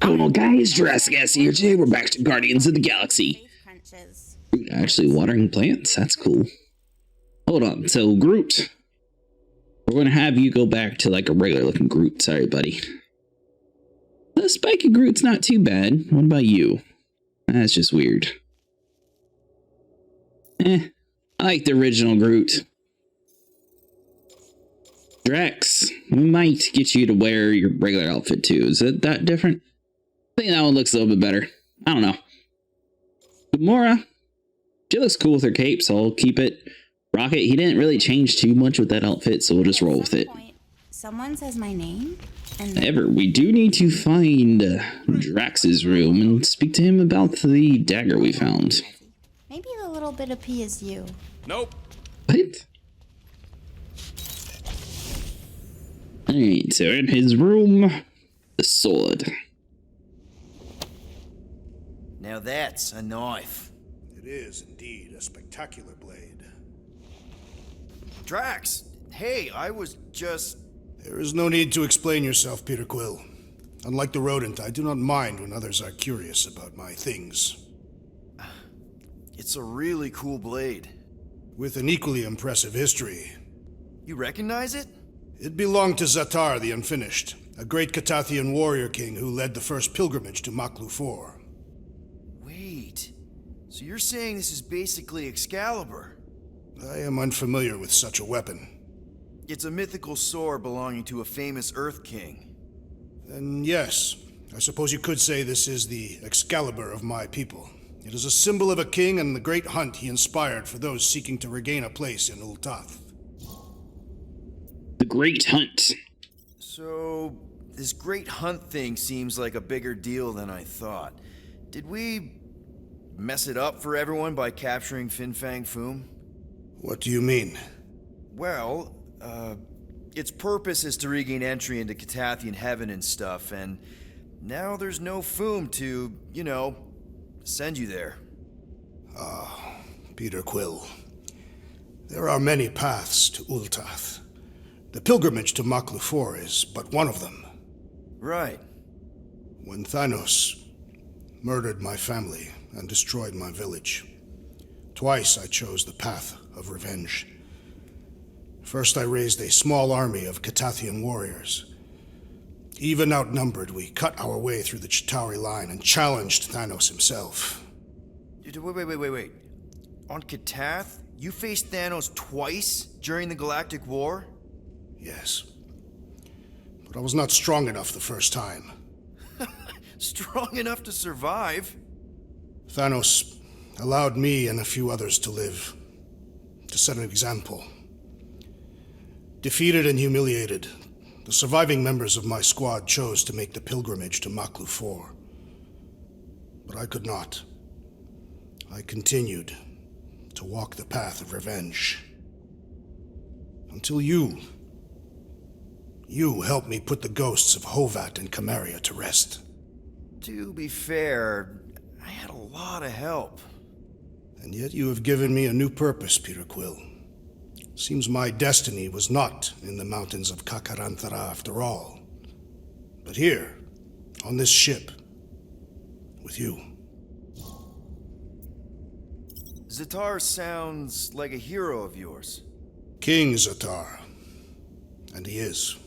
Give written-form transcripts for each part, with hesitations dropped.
going on, guys? Jurassic here today. We're back to Guardians of the Galaxy. Actually, watering plants? That's cool. Hold on. So, Groot. We're going to have you go back to like a regular looking Groot. Sorry, buddy. The spiky Groot's not too bad. What about you? That's just weird. I like the original Groot. Drax, we might get you to wear your regular outfit too. Is it that different? I think that one looks a little bit better. I don't know. Gamora, she looks cool with her cape, so I'll keep it. Rocket, he didn't really change too much with that outfit, so we'll just roll with it. Someone says my name? However, we do need to find Drax's room and speak to him about the dagger we found. Maybe the little bit of pee is you. Nope. What? Alright, so in his room, the sword. Now that's a knife. It is indeed a spectacular blade. Drax, hey, I was just... There is no need to explain yourself, Peter Quill. Unlike the rodent, I do not mind when others are curious about my things. It's a really cool blade. With an equally impressive history. You recognize it? It belonged to Zatar the Unfinished, a great Catathian warrior king who led the first pilgrimage to Maklu 4. Wait, so you're saying this is basically Excalibur? I am unfamiliar with such a weapon. It's a mythical sword belonging to a famous Earth King. Then yes, I suppose you could say this is the Excalibur of my people. It is a symbol of a king and the great hunt he inspired for those seeking to regain a place in Ultath. The Great Hunt. So, this great hunt thing seems like a bigger deal than I thought. Did we mess it up for everyone by capturing Fin Fang Foom? What do you mean? Well, its purpose is to regain entry into Catathian heaven and stuff, and now there's no Foom to, you know, send you there. Peter Quill. There are many paths to Ultath. The pilgrimage to Maklu 4 is but one of them. Right. When Thanos murdered my family and destroyed my village, twice I chose the path of revenge. First, I raised a small army of Catathian warriors. Even outnumbered, we cut our way through the Chitauri line and challenged Thanos himself. Wait. On Katath, you faced Thanos twice during the Galactic War? Yes. But I was not strong enough the first time. Strong enough to survive? Thanos allowed me and a few others to live, to set an example. Defeated and humiliated, the surviving members of my squad chose to make the pilgrimage to Maklu 4. But I could not. I continued to walk the path of revenge. Until you helped me put the ghosts of Hovat and Camaria to rest. To be fair, I had a lot of help. And yet you have given me a new purpose, Peter Quill. Seems my destiny was not in the mountains of Kakaranthara after all, but here, on this ship, with you. Zatar sounds like a hero of yours. King Zatar. And he is.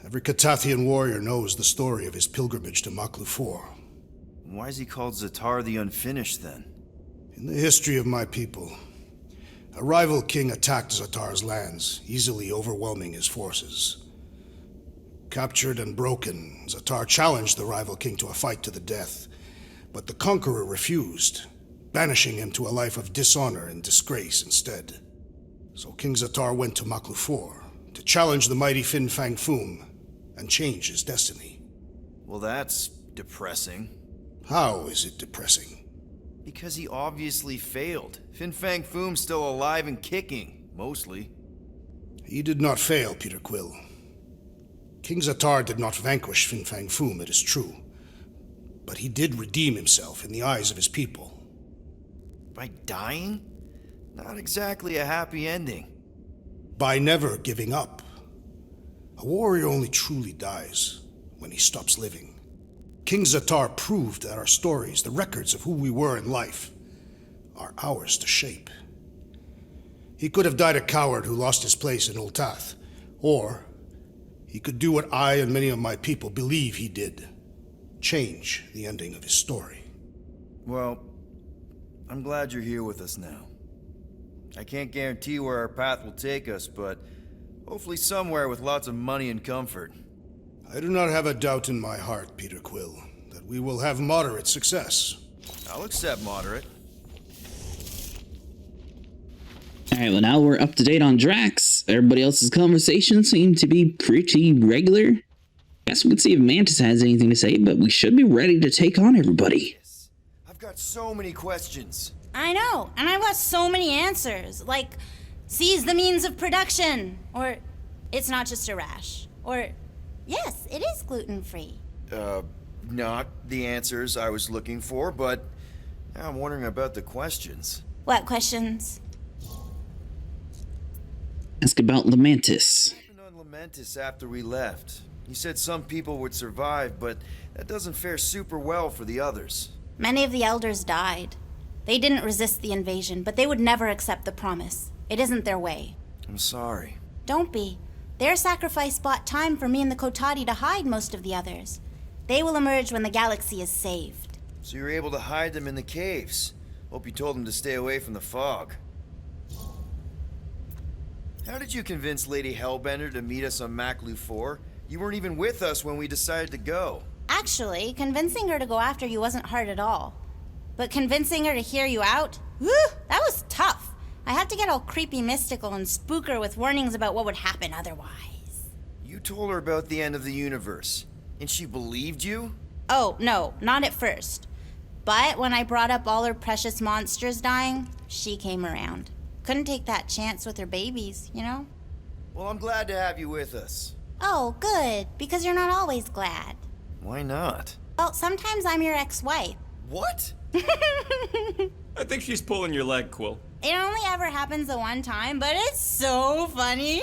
Every Catathian warrior knows the story of his pilgrimage to Maklu 4. Why is he called Zatar the Unfinished then? In the history of my people, a rival king attacked Zatar's lands, easily overwhelming his forces. Captured and broken, Zatar challenged the rival king to a fight to the death, but the conqueror refused, banishing him to a life of dishonor and disgrace instead. So King Zatar went to Maklu 4 to challenge the mighty Fin Fang Foom and change his destiny. Well, that's depressing. How is it depressing? Because he obviously failed. Fin Fang Foom's still alive and kicking, mostly. He did not fail, Peter Quill. King Zatar did not vanquish Fin Fang Foom, it is true. But he did redeem himself in the eyes of his people. By dying? Not exactly a happy ending. By never giving up. A warrior only truly dies when he stops living. King Zatar proved that our stories, the records of who we were in life, are ours to shape. He could have died a coward who lost his place in Ultath, or he could do what I and many of my people believe he did. Change the ending of his story. Well, I'm glad you're here with us now. I can't guarantee where our path will take us, but hopefully somewhere with lots of money and comfort. I do not have a doubt in my heart, Peter Quill, that we will have moderate success. I'll accept moderate. Alright, well now we're up to date on Drax. Everybody else's conversations seem to be pretty regular. Guess we can see if Mantis has anything to say, but we should be ready to take on everybody. I've got so many questions. I know, and I've got so many answers. Like, seize the means of production. Or, it's not just a rash. Or, yes, it is gluten-free. Not the answers I was looking for, but now I'm wondering about the questions. What questions? Ask about Lamantis. What happened on Lamentis after we left? You said some people would survive, but that doesn't fare super well for the others. Many of the elders died. They didn't resist the invasion, but they would never accept the promise. It isn't their way. I'm sorry. Don't be. Their sacrifice bought time for me and the Kotati to hide most of the others. They will emerge when the galaxy is saved. So you're able to hide them in the caves. Hope you told them to stay away from the fog. How did you convince Lady Hellbender to meet us on Maklu 4? You weren't even with us when we decided to go. Actually, convincing her to go after you wasn't hard at all. But convincing her to hear you out? Whew, that was tough. I had to get all creepy mystical and spook her with warnings about what would happen otherwise. You told her about the end of the universe, and she believed you? Oh, no, not at first. But when I brought up all her precious monsters dying, she came around. Couldn't take that chance with her babies, you know? Well, I'm glad to have you with us. Oh, good, because you're not always glad. Why not? Well, sometimes I'm your ex-wife. What? I think she's pulling your leg, Quill. It only ever happens the one time, but it's so funny.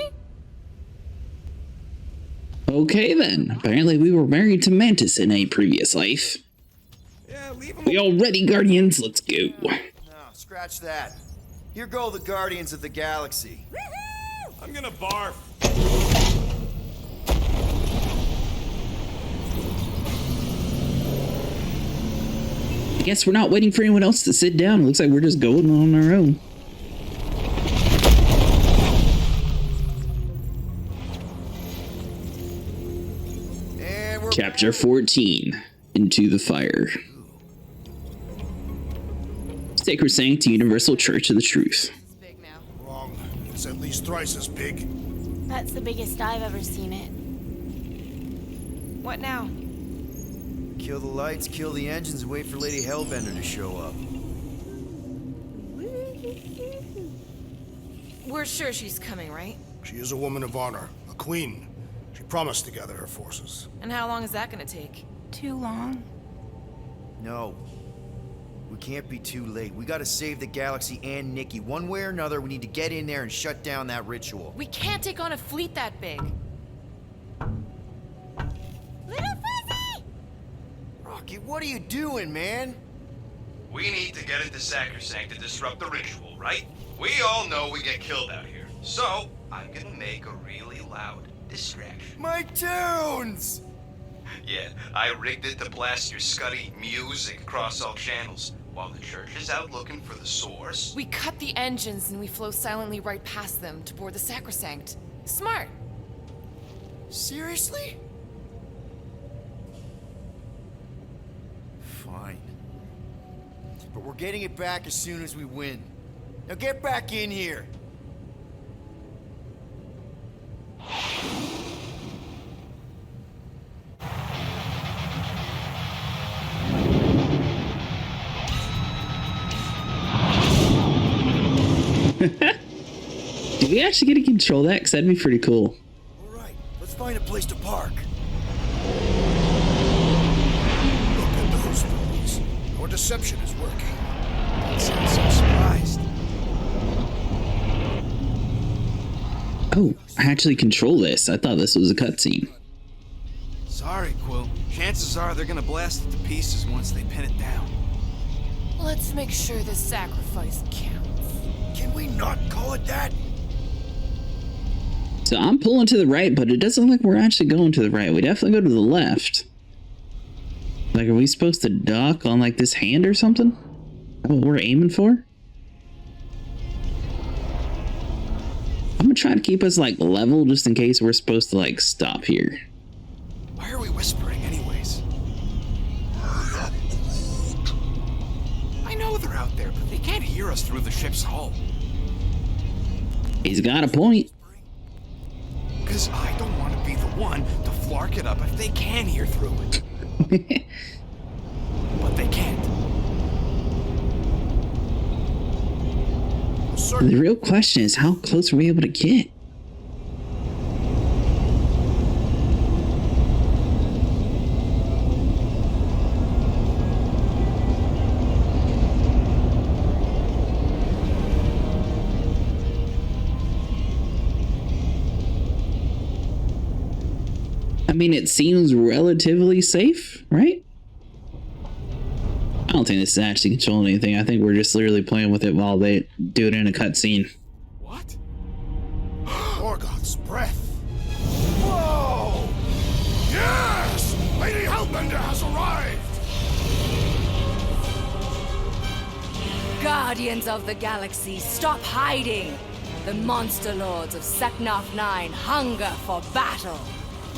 Okay then, apparently we were married to Mantis in a previous life. Yeah, leave him. We all ready, Guardians? Let's go. No, scratch that. Here go the Guardians of the Galaxy. I'm gonna barf. I guess we're not waiting for anyone else to sit down. It looks like we're just going on our own. And we're Chapter 14. Into the Fire. Sacrosanct Universal Church of the Truth. It's big now. Wrong. It's at least thrice as big. That's the biggest I've ever seen it. What now? kill the lights, kill the engines, and wait for Lady Hellbender to show up. We're sure she's coming, right? She is a woman of honor, a queen. She promised to gather her forces. And how long is that gonna take? Too long. No. We can't be too late. We gotta save the galaxy and Nikki. One way or another, we need to get in there and shut down that ritual. We can't take on a fleet that big. Little Fuzzy! Rocket, what are you doing, man? We need to get into Sacrosanct to disrupt the ritual, right? We all know we get killed out here. So, I'm gonna make a really loud distraction. My tunes! Yeah, I rigged it to blast your scuddy music across all channels, while the church is out looking for the source. We cut the engines and we flow silently right past them to board the Sacrosanct. Smart. Seriously? Fine. But we're getting it back as soon as we win. Now get back in here! Do we actually get to control that? Because that'd be pretty cool. Alright, let's find a place to park. Look at those bullies. Our deception is working. That sounds so surprised. Oh, I actually control this. I thought this was a cutscene. Sorry, Quill. Chances are they're gonna blast it to pieces once they pin it down. Let's make sure this sacrifice counts. Can we not call it that? So I'm pulling to the right, but it doesn't look like we're actually going to the right. We definitely go to the left. Like, are we supposed to dock on like this hand or something? Is that what we're aiming for? I'm gonna try to keep us like level just in case we're supposed to like stop here. Why are we whispering anyways? I know they're out there, but they can't hear us through the ship's hull. He's got a point. Because I don't want to be the one to flark it up if they can hear through it. But they can't. The real question is, how close are we able to get? I mean, it seems relatively safe, right? I don't think this is actually controlling anything. I think we're just literally playing with it while they do it in a cutscene. What? Morgoth's breath. Whoa! Yes! Lady Hellbender has arrived! Guardians of the Galaxy, stop hiding! The monster lords of Seknarf 9 hunger for battle.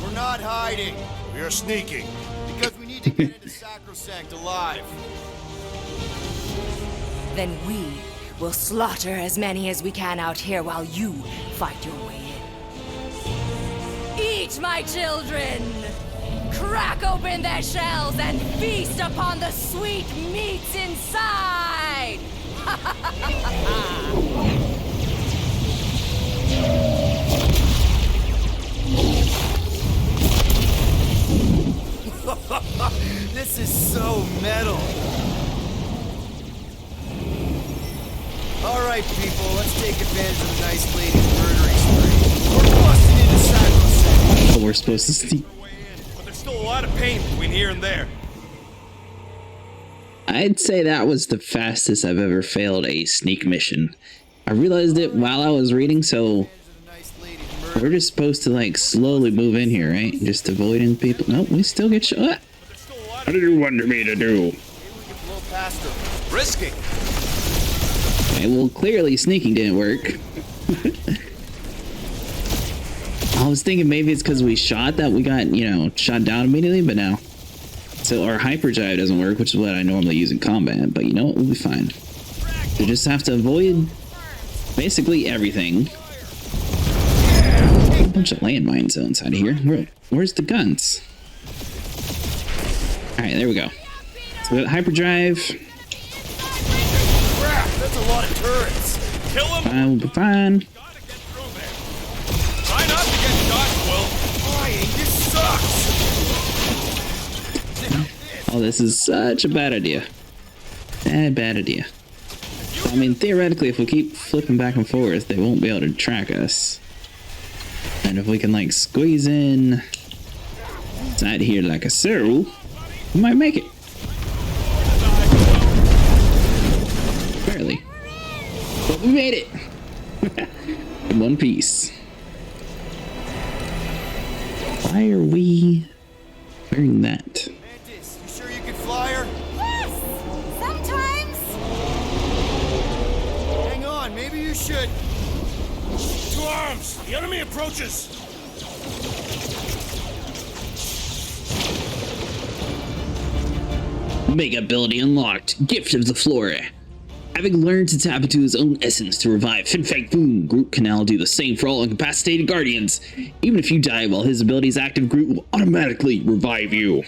We're not hiding. We are sneaking. Because we need to get into Sacrosanct alive. Then we will slaughter as many as we can out here while you fight your way in. Eat, my children! Crack open their shells and feast upon the sweet meats inside! This is so metal. Alright, people, let's take advantage of the nice lady's murdering spree. We're busting into Sacrosanct. Oh, we're supposed to see. But there's still a lot of pain between here and there. I'd say that was the fastest I've ever failed a sneak mission. I realized it while I was reading, so we're just supposed to like slowly move in here, right? Just avoiding people. Nope, we still get shot. What do you want me to do? Maybe we can blow past them. Risky. Okay, well, clearly sneaking didn't work. I was thinking maybe it's because we shot that we got, you know, shot down immediately, but no. So our hyperdrive doesn't work, which is what I normally use in combat, but you know what, we'll be fine. We just have to avoid basically everything. A bunch of landmines inside of here. Where's the guns? Alright, there we go. So we got hyperdrive. Crap, that's a lot of turrets. Kill him. I will be fine. Gotta get through there. Try not to get shot, Quill. Flying, this sucks. Oh, this is such a bad idea. Bad idea. I mean, theoretically, if we keep flipping back and forth, they won't be able to track us. And if we can, like, squeeze in inside here like a so, we might make it. Barely. But we made it. In one piece. Why are we wearing that? Mantis, you sure you can fly her? Yes! Sometimes! Hang on, maybe you should. To arms! The enemy approaches! Mega ability unlocked. Gift of the Flora. Having learned to tap into his own essence to revive Fin Fang Foom, Groot can now do the same for all incapacitated guardians. Even if you die while his ability is active, Groot will automatically revive you.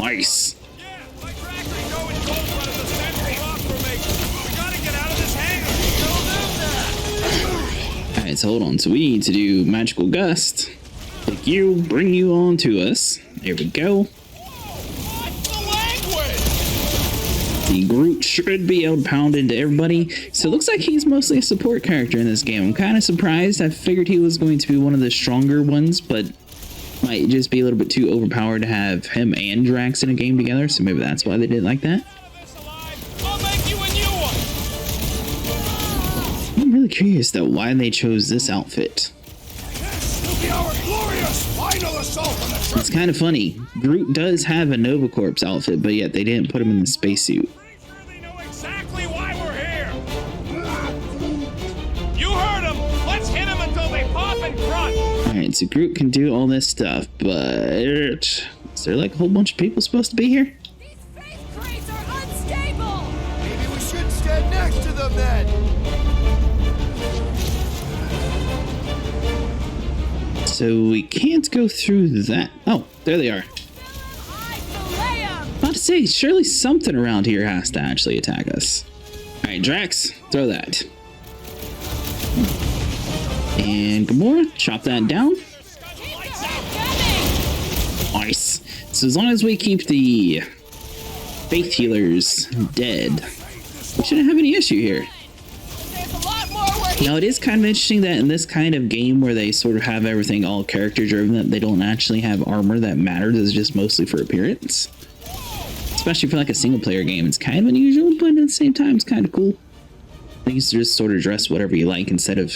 Nice. Yeah, like Raker going cold front of the central rock formation. We gotta get out of this hangar. Don't do that. Alright, so hold on. So we need to do Magical Gust. Take you, bring you on to us. There we go. What's the language? The Groot should be able to pound into everybody. So it looks like he's mostly a support character in this game. I'm kind of surprised. I figured he was going to be one of the stronger ones, but might just be a little bit too overpowered to have him and Drax in a game together, so maybe that's why they did like that. I'll make you a new one. I'm really curious though why they chose this outfit. This will be our glorious final assault on the It's kind of funny. Groot does have a Nova Corps outfit, but yet they didn't put him in the spacesuit. They know exactly why we're here. You heard them. Let's hit them until they pop and grunt. Alright, so Groot can do all this stuff, but is there like a whole bunch of people supposed to be here? These faith crates are unstable! Maybe we should stand next to them then. So we can't go through that. Oh, there they are. I fillet 'em! About to say, surely something around here has to actually attack us. Alright, Drax, throw that. And Gamora, chop that down. Nice. So as long as we keep the faith healers dead, we shouldn't have any issue here. There's a lot more work. Now, it is kind of interesting that in this kind of game where they sort of have everything all character driven, that they don't actually have armor that matters, it's just mostly for appearance. Especially for like a single player game, it's kind of unusual, but at the same time, it's kind of cool. Things just sort of dress whatever you like instead of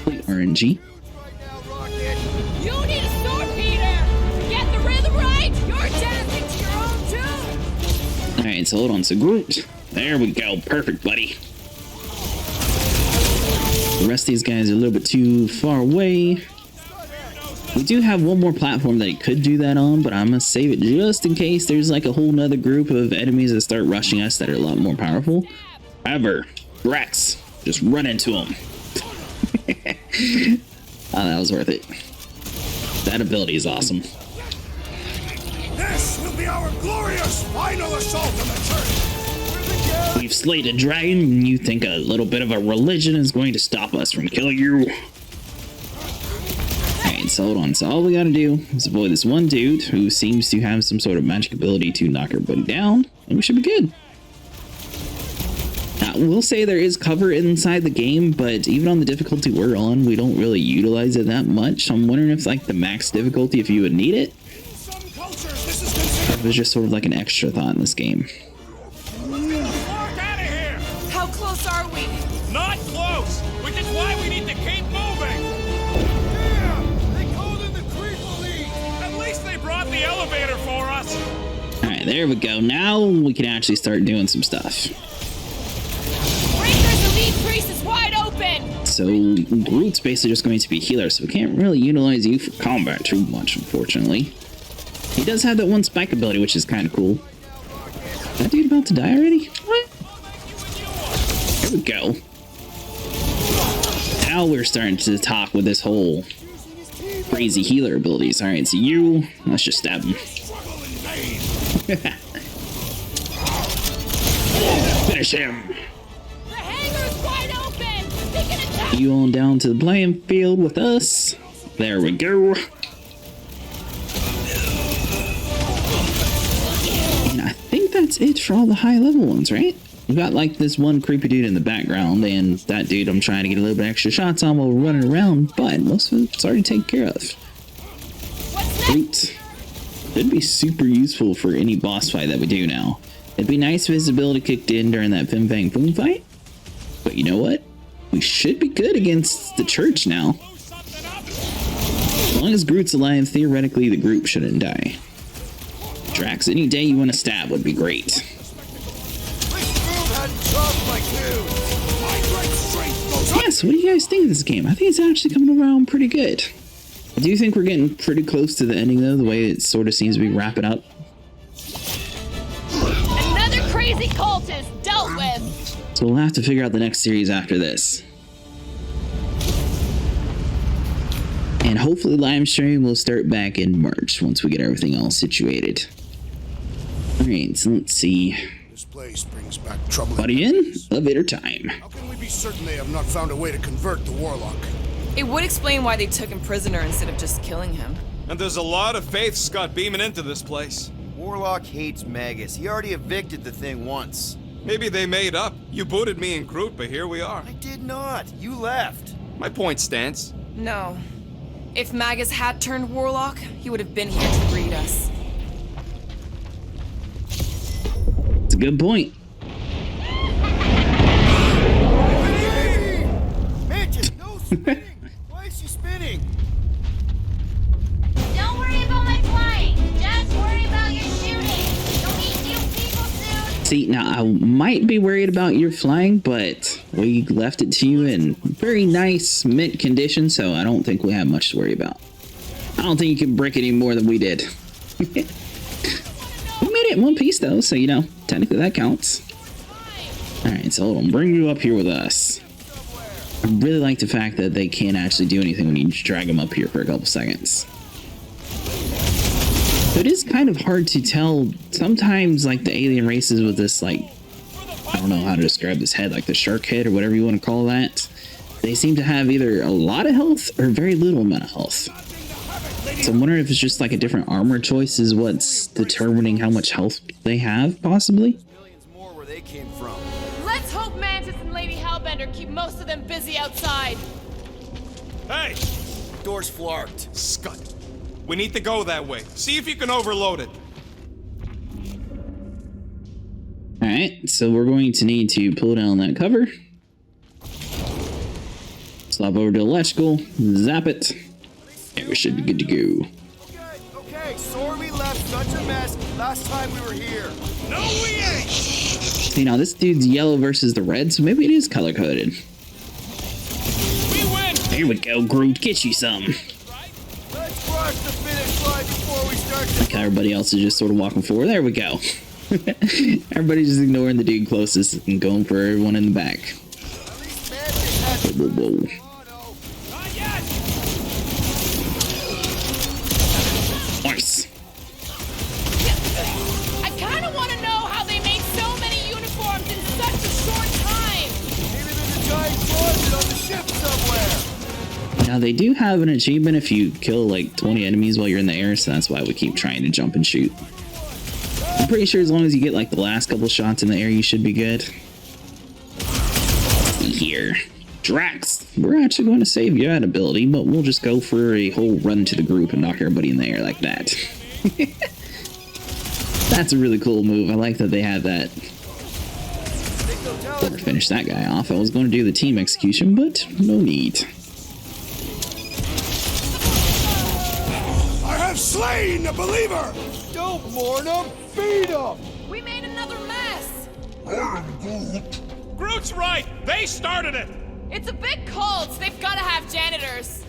RNG. You need a sword, Peter! To get the rhythm right, you're dancing to your own tune! Alright, so hold on, so Groot. There we go, perfect, buddy. The rest of these guys are a little bit too far away. We do have one more platform that he could do that on, but I'm gonna save it just in case there's like a whole nother group of enemies that start rushing us that are a lot more powerful. However, Drax, just run into him. Oh, that was worth it. That ability is awesome. This will be our glorious final assault on the church. We've slayed a dragon, and you think a little bit of a religion is going to stop us from killing you? Alright, so hold on. So all we gotta do is avoid this one dude who seems to have some sort of magic ability to knock everybody down, and we should be good. Now, we'll say there is cover inside the game, but even on the difficulty we're on, we don't really utilize it that much. So I'm wondering if, like, the max difficulty, if you would need it, or if it's just sort of like an extra thought in this game. Out of here. How close are we? Not close, which is why we need to keep moving. Yeah, they called in the creeper lead. At least they brought the elevator for us. Alright, there we go. Now we can actually start doing some stuff. Raker's elite priest is wide open! So Groot's basically just going to be healer, so we can't really utilize you for combat too much, unfortunately. He does have that one spike ability, which is kind of cool. Is that dude about to die already? What? There we go. Now we're starting to talk with this whole crazy healer abilities. Alright, so you, let's just stab him. Finish him. The hangar's wide open! They can attack! You on down to the playing field with us. There we go. And I think that's it for all the high level ones, right? We got like this one creepy dude in the background, and that dude I'm trying to get a little bit extra shots on while we're running around, but most of it's already taken care of. Great. Should be super useful for any boss fight that we do now. It'd be nice if his ability kicked in during that Fim Fang Boom fight, but you know what? We should be good against the church now. As long as Groot's alive, theoretically the group shouldn't die. Drax, any day you want to stab would be great. Yes, what do you guys think of this game? I think it's actually coming around pretty good. I do think we're getting pretty close to the ending though, the way it sort of seems to be wrapping up. Another crazy cultist dealt with! So we'll have to figure out the next series after this. And hopefully live stream will start back in March once we get everything all situated. Alright, so let's see. This place brings back trouble. Buddy in? Elevator time. How can we be certain they have not found a way to convert the Warlock? It would explain why they took him prisoner instead of just killing him. And there's a lot of faiths got beaming into this place. Warlock hates Magus. He already evicted the thing once. Maybe they made up. You booted me and Groot, but here we are. I did not. You left. My point stands. No. If Magus had turned Warlock, he would have been here to greet us. It's a good point. Mantis, no spinning! Why is she spinning? Don't worry about my flying. Just worry about your shooting. You'll meet new people soon. See, now I might be worried about your flying, but we left it to you in very nice mint condition, so I don't think we have much to worry about. I don't think you can break it any more than we did. We made it in one piece though, so you know, technically that counts. Alright, so hold on, bring you up here with us. I really like the fact that they can't actually do anything when you drag them up here for a couple seconds. It is kind of hard to tell. Sometimes, like, the alien races with this, like, I don't know how to describe this head, like the shark head or whatever you want to call that. They seem to have either a lot of health or very little amount of health. So I'm wondering if it's just like a different armor choice is what's determining how much health they have, possibly. Millions more where they came from. Let's hope Mantis and Lady Hellbender keep most of them busy outside. Hey! Door's flarked. Scut. We need to go that way. See if you can overload it. Alright, so we're going to need to pull down that cover. Slop over to electrical, zap it, and we should be good to go. Okay, sorry we left such a mess last time we were here. No, we ain't! See, now this dude's yellow versus the red, so maybe it is color-coded. We win! Here we go, Groot, get you some. Let's cross the finish line before we start to... Okay, everybody else is just sort of walking forward. There we go. Everybody's just ignoring the dude closest and going for everyone in the back. At least Mantis has... Whoa, whoa, whoa. Oh, no. Not yet! Nice. I kind of want to know how they made so many uniforms in such a short time. Maybe there's a giant closet on the ship somewhere. Now, they do have an achievement if you kill like 20 enemies while you're in the air, so that's why we keep trying to jump and shoot. I'm pretty sure as long as you get like the last couple shots in the air, you should be good. Let's see here. Drax, we're actually going to save your ability, but we'll just go for a whole run to the group and knock everybody in the air like that. That's a really cool move. I like that they have that. Better finish that guy off. I was going to do the team execution, but no need. I have slain the believer! Don't mourn him, feed him! We made another mess. Groot's right! They started it! It's a big cult. They've got to have janitors.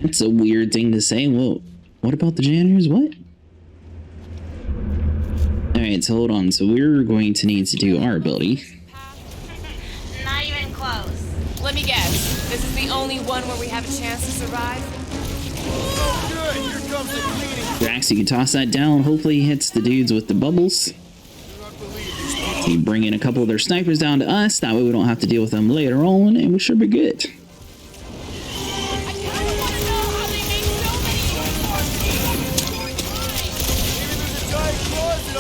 That's a weird thing to say. Well, what about the janitors? What? Alright, so hold on. So we're going to need to do our ability. Not even close. Let me guess. This is the only one where we have a chance to survive? Oh, good! Here comes the cleaning. Drax, you can toss that down. Hopefully he hits the dudes with the bubbles. You bring in a couple of their snipers down to us. That way we don't have to deal with them later on, and we should be good. I kind of want to know how they made so many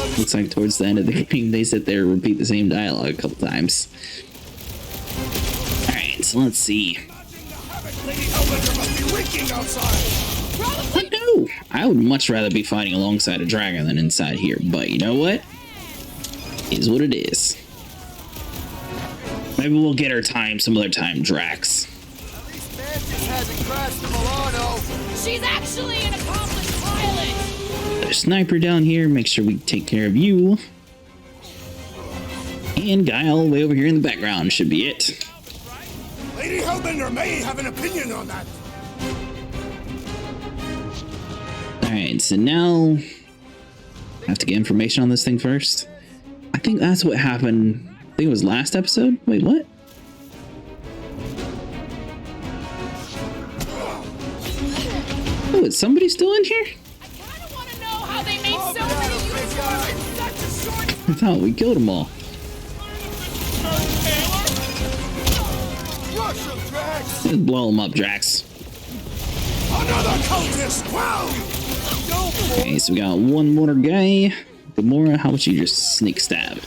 uniforms. Looks like towards the end of the game, they sit there and repeat the same dialogue a couple times. Alright, so let's see. Lady Hellbender must be reeking outside! I know! I would much rather be fighting alongside a dragon than inside here, but you know what? Is what it is. Maybe we'll get our time some other time, Drax. At least Mantis hasn't crashed the Milano. She's actually an accomplished pilot. There's a sniper down here. Make sure we take care of you. And guy all the way over here in the background should be it. Lady Hellbender may have an opinion on that. Alright, so now I have to get information on this thing first. I think that's what happened. I think it was last episode. Wait, what? Oh, is somebody still in here? I kind of want to know how they made so many uniforms in such a short I thought we killed them all. Rush him, Drax! Just blow them up, Drax. Another cultist! Wow! Okay, so we got one more guy. Gamora, how about you just sneak stab?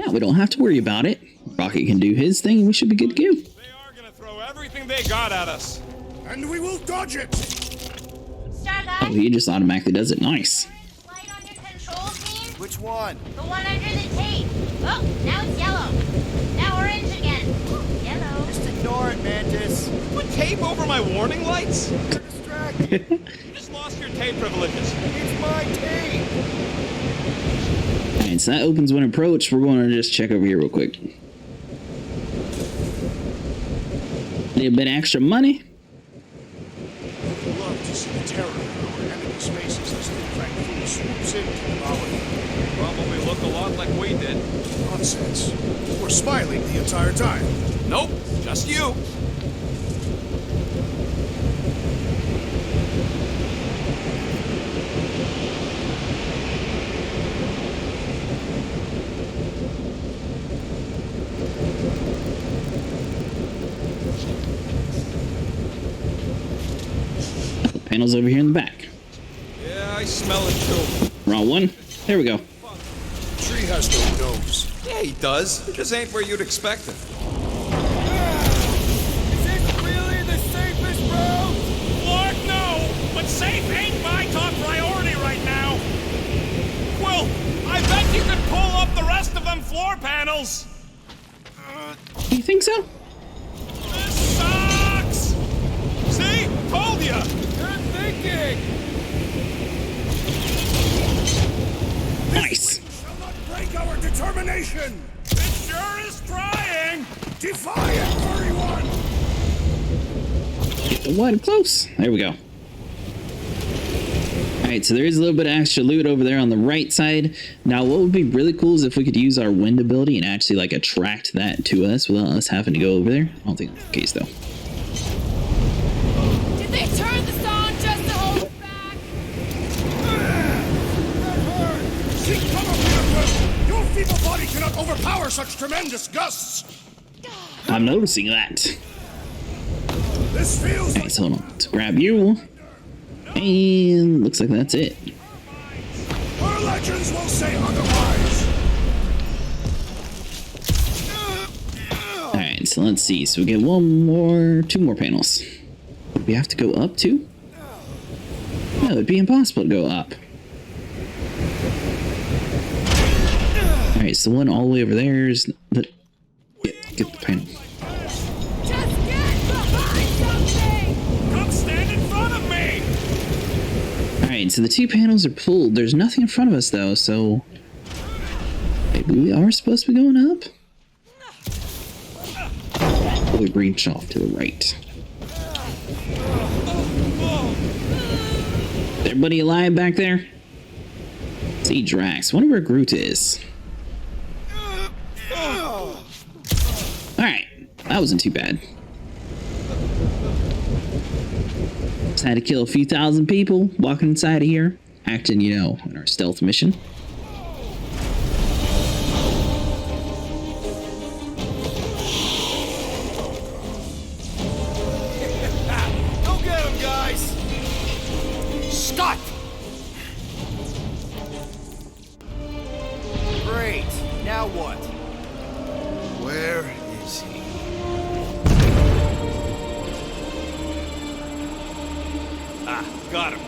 Now we don't have to worry about it. Rocket can do his thing and we should be good to go. They are gonna throw everything they got at us. And we will dodge it! Star Oh, Guy, he just automatically does it. Nice. light on your control screen. Which one? The one under the tape. Oh, now it's yellow. Now orange again. Yellow. Just ignore it, Mantis. Put tape over my warning lights? You're distracted. You just lost your tape privileges. It's my tape. Alright, so that opens one approach. We're going to just check over here real quick. Need a bit extra money. Love to see the terror in our enemies' faces as the Frankfurt swoops in to devour them. Probably look a lot like we did. Nonsense. We're smiling the entire time. Nope, just you. Panels over here in the back. Yeah, I smell it too. Wrong one. There we go. The tree has no nose. Yeah, he does. It just ain't where you'd expect it. Is this really the safest route? Lord, no! But safe ain't my top priority right now! Well, I bet you could pull up the rest of them floor panels! You think so? This sucks! See? Told ya! Good thinking. Nice. Shall not break our determination! It sure is trying! Defy it, furry one! Get the one close. There we go. Alright, so there is a little bit of extra loot over there on the right side. Now, what would be really cool is if we could use our wind ability and actually, like, attract that to us without us having to go over there. I don't think that's the case, though. Did they turn this on just to hold us back? Seek cover, Peter Quill! Your feeble body cannot overpower such tremendous gusts! I'm noticing that. This feels Alright, so hold on. Let's grab you. And looks like that's it. our legends will say otherwise! Alright, so let's see. So we get two more panels. We have to go up to? No, it'd be impossible to go up. Alright, so the one all the way over there is the... Get the panel. Just get behind something! Come stand in front of me! Alright, so the two panels are pulled. There's nothing in front of us, though, so... Maybe we are supposed to be going up? We reach off to the right. Is everybody alive back there? See Drax. Wonder where Groot is. Alright, that wasn't too bad. Just had to kill a few thousand people walking inside of here, acting, you know, in our stealth mission. Go get him, guys. Scott! Great. Now what? Where is he? Ah, got him.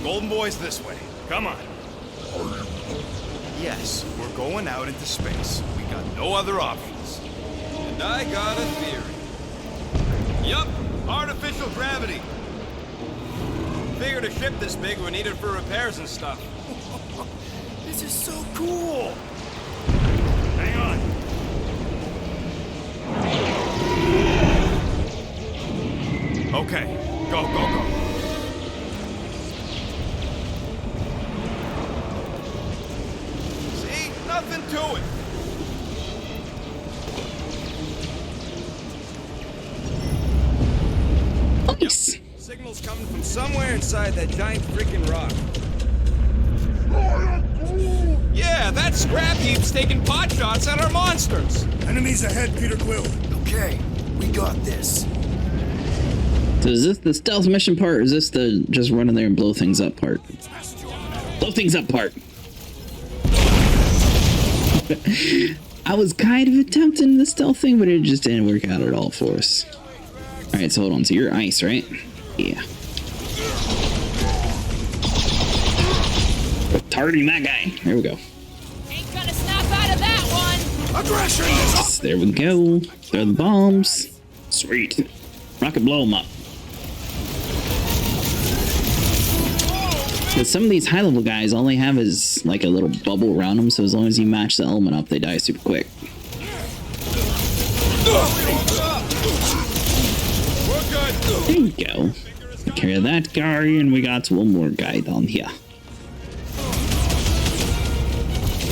Golden Boy's this way. Come on. Yes, we're going out into space. We got no other options. And I got a theory. Yup, artificial gravity. Figured a ship this big would need it for repairs and stuff. This is so cool. Hang on. Okay, go, go, go. See? Nothing to it. Nice. Signal's coming from somewhere inside that giant freaking rock. Yeah, that scrap heap's taking pot shots at our monsters. Enemies ahead, Peter Quill. Okay, we got this. So is this the stealth mission part, or is this the just run in there and blow things up part? Blow things up part. I was kind of attempting the stealth thing, but it just didn't work out at all for us. Alright, so hold on. So you're ice, right? Yeah. Targeting that guy. There we go. Ain't gonna snap out of that one. Aggression is up. There we go. Throw the bombs. Sweet. Rocket blow them up. Because some of these high level guys, all they have is like a little bubble around them, so as long as you match the element up, they die super quick. There you go. Take care of that guy, and we got one more guy down here.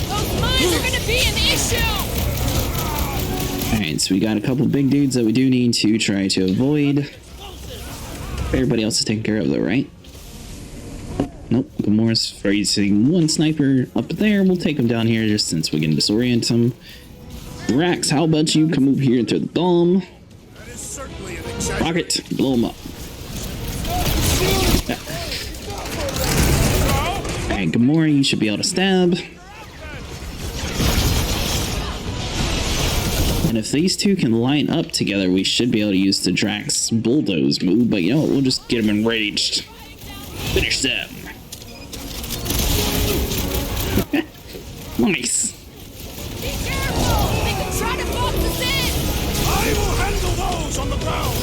Those mines are gonna be an issue. Alright, so we got a couple big dudes that we do need to try to avoid. Everybody else is taken care of though, right? Nope, Gamora's facing one sniper up there. We'll take him down here just since we can disorient him. Rax, how about you come over here and throw the bomb? Rocket, blow him up. Alright, Gamora, you should be able to stab. And if these two can line up together, we should be able to use the Drax bulldoze move. But you know what? We'll just get them enraged. Finish them. Nice. Be careful. They can try to box us in. I will handle those on the ground.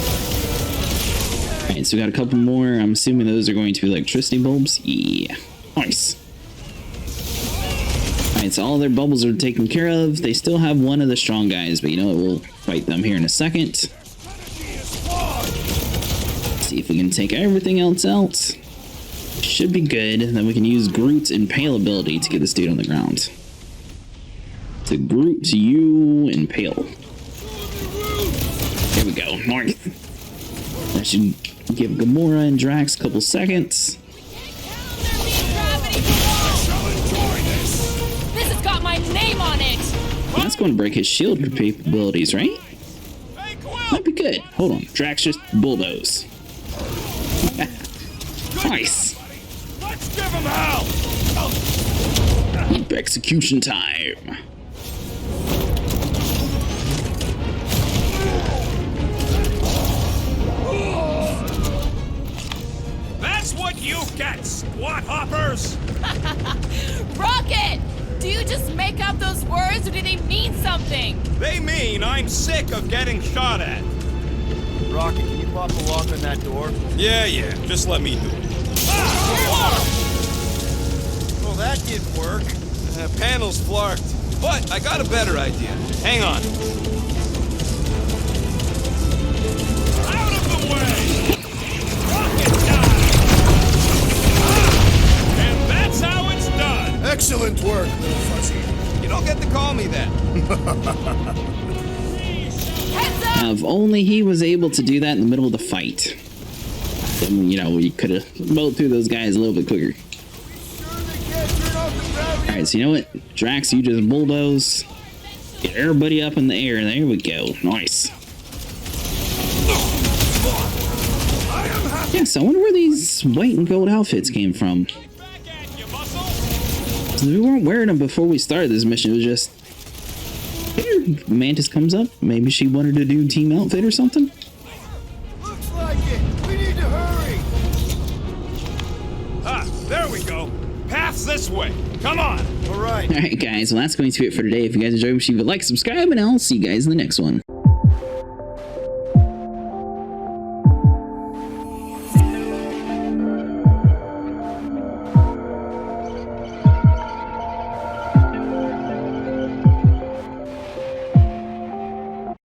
Alright, so we got a couple more. I'm assuming those are going to be electricity bulbs. Yeah. Nice. Alright, so all their bubbles are taken care of. They still have one of the strong guys, but you know what? We'll fight them here in a second. See if we can take everything else out. Should be good. Then we can use Groot's Impale ability to get this dude on the ground. To Groot, you impale. There we go. Nice. That should give Gamora and Drax a couple seconds. This has got my name on it. That's going to break his shield capabilities, right? Might be good. Hold on. Drax just bulldoze. Nice. Let's give him hell. Execution time. That's what you get, squat hoppers. Rocket! Do you just make up those words or do they mean something? They mean I'm sick of getting shot at. Rocket, can you pop the lock on that door? Yeah, just let me do it. Well, that did work. Panel's flarked, but I got a better idea. Hang on. Out of the way! Rocket time! And that's how it's done! Excellent work, little fuzzy. You don't get to call me that. Heads up! Now, if only he was able to do that in the middle of the fight. Then, you know, we could have mowed through those guys a little bit quicker. Alright, so you know what? Drax, you just bulldoze. Get everybody up in the air. There we go. Nice. Yeah, so I wonder where these white and gold outfits came from. So we weren't wearing them before we started this mission. It was just... Here, Mantis comes up. Maybe she wanted to do team outfit or something? Looks like it. We need to hurry. Ah, there we go. Path's this way. Come on. All right. Alright guys, well that's going to be it for today. If you guys enjoyed, make sure you leave a like, subscribe, and I'll see you guys in the next one.